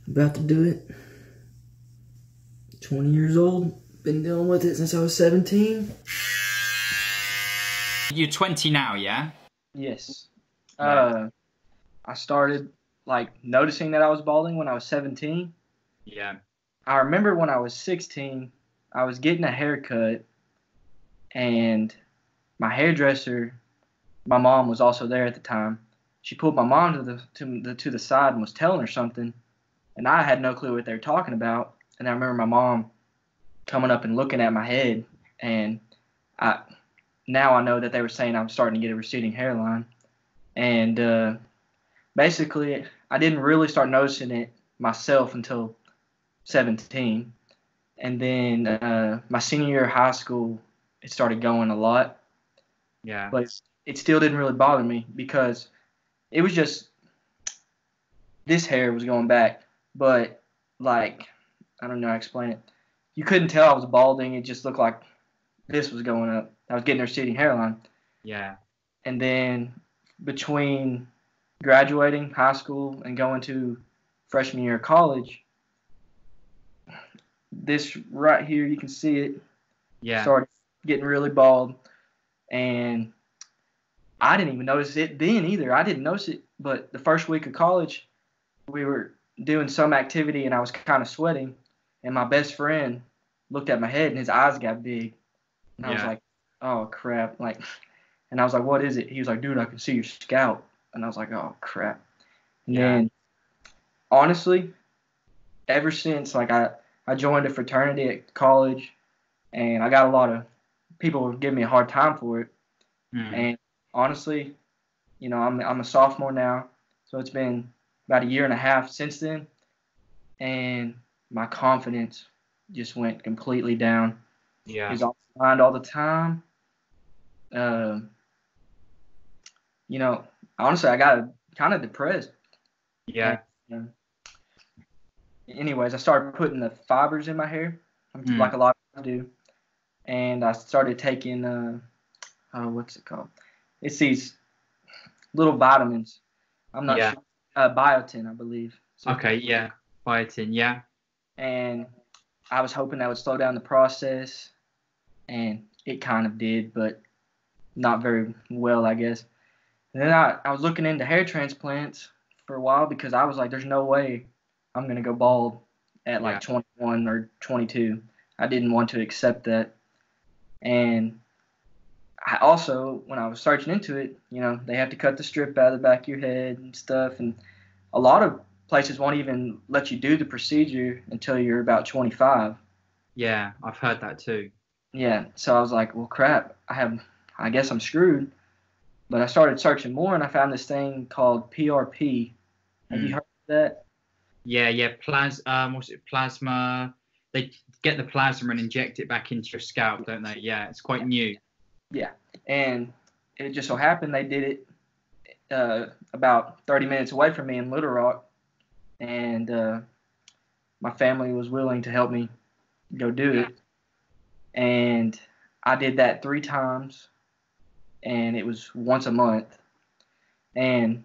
About to do it. 20 years old. Been dealing with it since I was 17. You're 20 now, yeah? Yes. Right. I started noticing that I was balding when I was 17. Yeah. I remember when I was 16, I was getting a haircut, and my hairdresser, my mom was also there at the time. She pulled my mom to the side and was telling her something, and I had no clue what they were talking about. And I remember my mom coming up and looking at my head, and now I know that they were saying I'm starting to get a receding hairline. And basically, I didn't really start noticing it myself until 17. And then my senior year of high school, it started going a lot. Yeah. But it still didn't really bother me because it was just this hair was going back. But, I don't know how to explain it. You couldn't tell I was balding. It just looked like this was going up. I was getting a receding hairline. Yeah. And then between graduating high school and going to freshman year of college, this right here, you can see it, started getting really bald. And I didn't even notice it then either. I didn't notice it, but the first week of college, we were doing some activity and I was kind of sweating. And my best friend looked at my head and his eyes got big. And I was like, oh, crap. And I was like, what is it? He was like, dude, I can see your scalp. And I was like, oh, crap. And then, honestly, ever since, I joined a fraternity at college, and I got a lot of people giving me a hard time for it. And honestly, I'm a sophomore now, so it's been about a year and a half since then, and my confidence just went completely down. Yeah. He's on my mind all the time. Honestly, I got kind of depressed. Yeah. And, anyways, I started putting the fibers in my hair, like a lot of people do, and I started taking what's it called? It's these little vitamins. I'm not sure. Biotin, I believe. So, okay. Yeah. Biotin. Yeah. And I was hoping that would slow down the process, and it kind of did, but not very well, I guess. And then I was looking into hair transplants for a while because I was like, there's no way I'm going to go bald at 21 or 22. I didn't want to accept that. And I also, when I was searching into it, they have to cut the strip out of the back of your head and stuff. And a lot of places won't even let you do the procedure until you're about 25. Yeah, I've heard that too. Yeah, so I was like, well, crap, I guess I'm screwed. But I started searching more, and I found this thing called PRP. Have you heard of that? Yeah. What's it? Plasma. They get the plasma and inject it back into your scalp, don't they? Yeah, it's quite new. Yeah, and it just so happened they did it about 30 minutes away from me in Little Rock, and my family was willing to help me go do it. And I did that 3 times, and it was once a month. And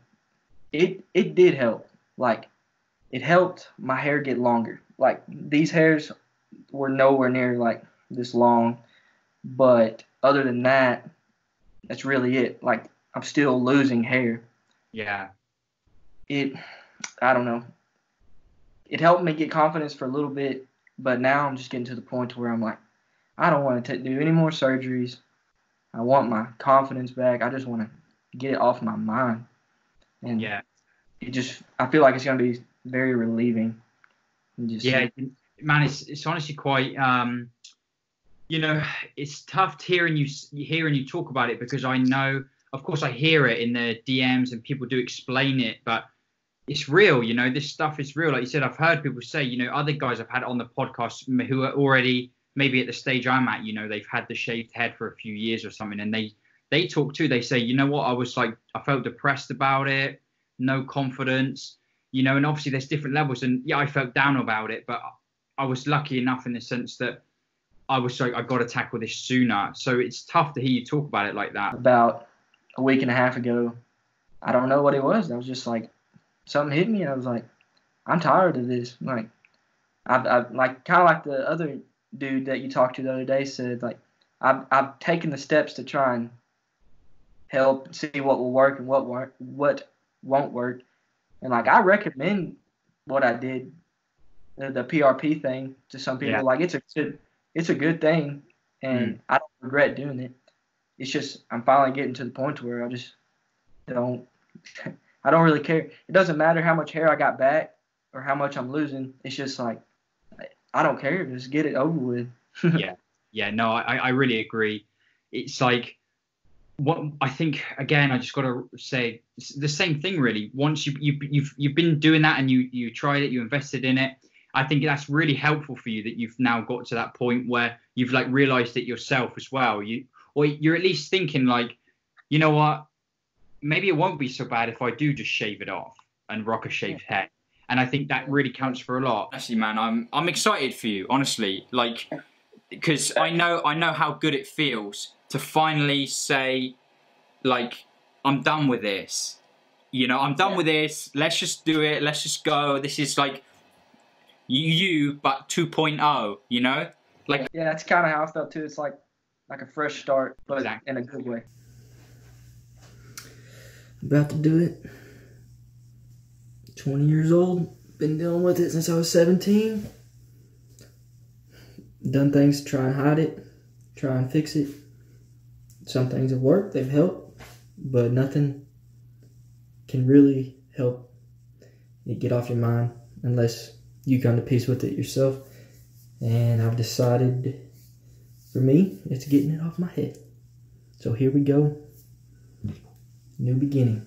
it did help. It helped my hair get longer. These hairs were nowhere near this long, but other than that, that's really it. I'm still losing hair. Yeah. I don't know. It helped me get confidence for a little bit, but now I'm just getting to the point where I'm like, I don't want to do any more surgeries. I want my confidence back. I just want to get it off my mind. And I feel like it's going to be very relieving. Man, it's honestly quite, it's tough hearing you talk about it, because I know, of course, I hear it in the DMs and people do explain it, but it's real. This stuff is real. Like you said, I've heard people say, other guys I've had on the podcast who are already maybe at the stage I'm at, they've had the shaved head for a few years or something, and they talk too. They say, you know what, I felt depressed about it, no confidence, and obviously there's different levels, and I felt down about it, but I was lucky enough in the sense that I got to tackle this sooner. So it's tough to hear you talk about it like that. About a week and a half ago, I don't know what it was. I was just like, something hit me, and I was like, I'm tired of this. Like, I've like kind of like the other dude that you talked to the other day said, like, I've taken the steps to try and help and see what will work and what won't work. And like, I recommend what I did, the PRP thing, to some people. Yeah. Like, it's a good thing, and I don't regret doing it. It's just I'm finally getting to the point where I just don't. I don't really care. It doesn't matter how much hair I got back or how much I'm losing. It's just like, I don't care. Just get it over with. Yeah. No, I really agree. It's like, what I think, again, I just got to say it's the same thing really. Once you've been doing that and you tried it, you invested in it. I think that's really helpful for you that you've now got to that point where you've like realized it yourself as well. You're at least thinking like, you know what, maybe it won't be so bad if I do just shave it off and rock a shaved head. And I think that really counts for a lot. Actually, man, I'm excited for you, honestly. Like, because I know how good it feels to finally say, like, I'm done with this. You know, I'm done with this. Let's just do it. Let's just go. This is like you but 2.0, you know? Like, yeah, that's kind of how I felt too. It's like a fresh start, but Exactly. in a good way. About to do it. 20 years old. Been dealing with it since I was 17. Done things to try and hide it. Try and fix it. Some things have worked. They've helped. But nothing can really help it get off your mind unless you come to peace with it yourself. And I've decided, for me, it's getting it off my head. So here we go. New beginning.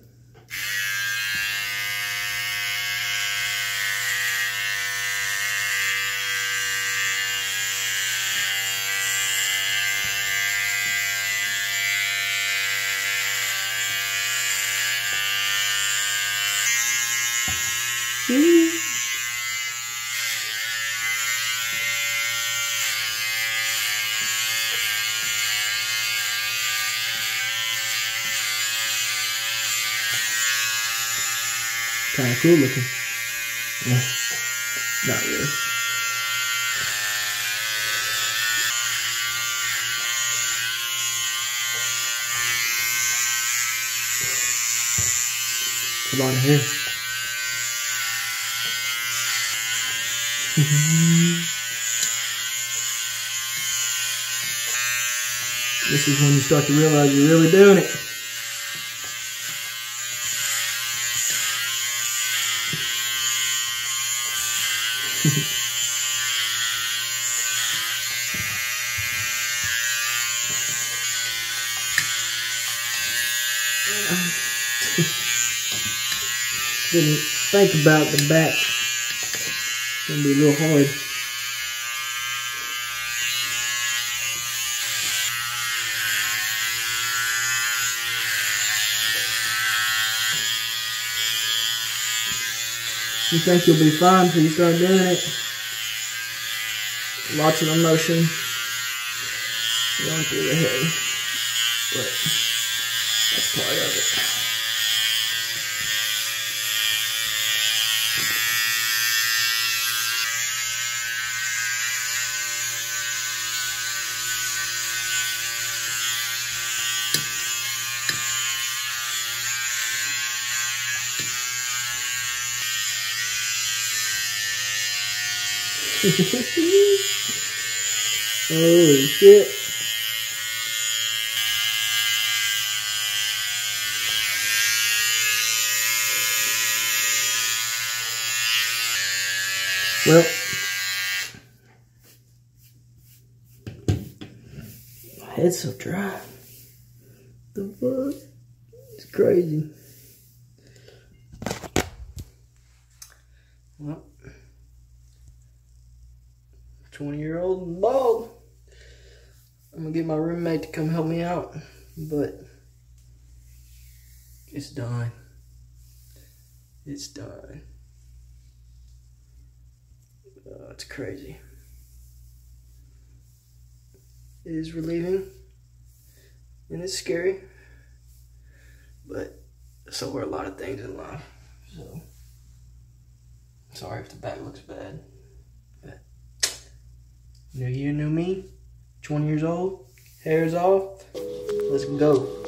Kind of cool looking. Yeah. Not really. It's a lot of hair. This is when you start to realize you're really doing it. Didn't think about the back. It's gonna be a little hard. You think you'll be fine until you start doing it. Lots of emotion going through the head, but that's part of it. Holy shit. Well, my head's so dry. The fuck? It's crazy. Well, 20-year-old and bald. I'm gonna get my roommate to come help me out, but it's done. It's done. Oh, it's crazy. It is relieving and it's scary, but so are a lot of things in life. So Sorry if the back looks bad. But new year, new me. 20 years old. Hair's off. Let's go.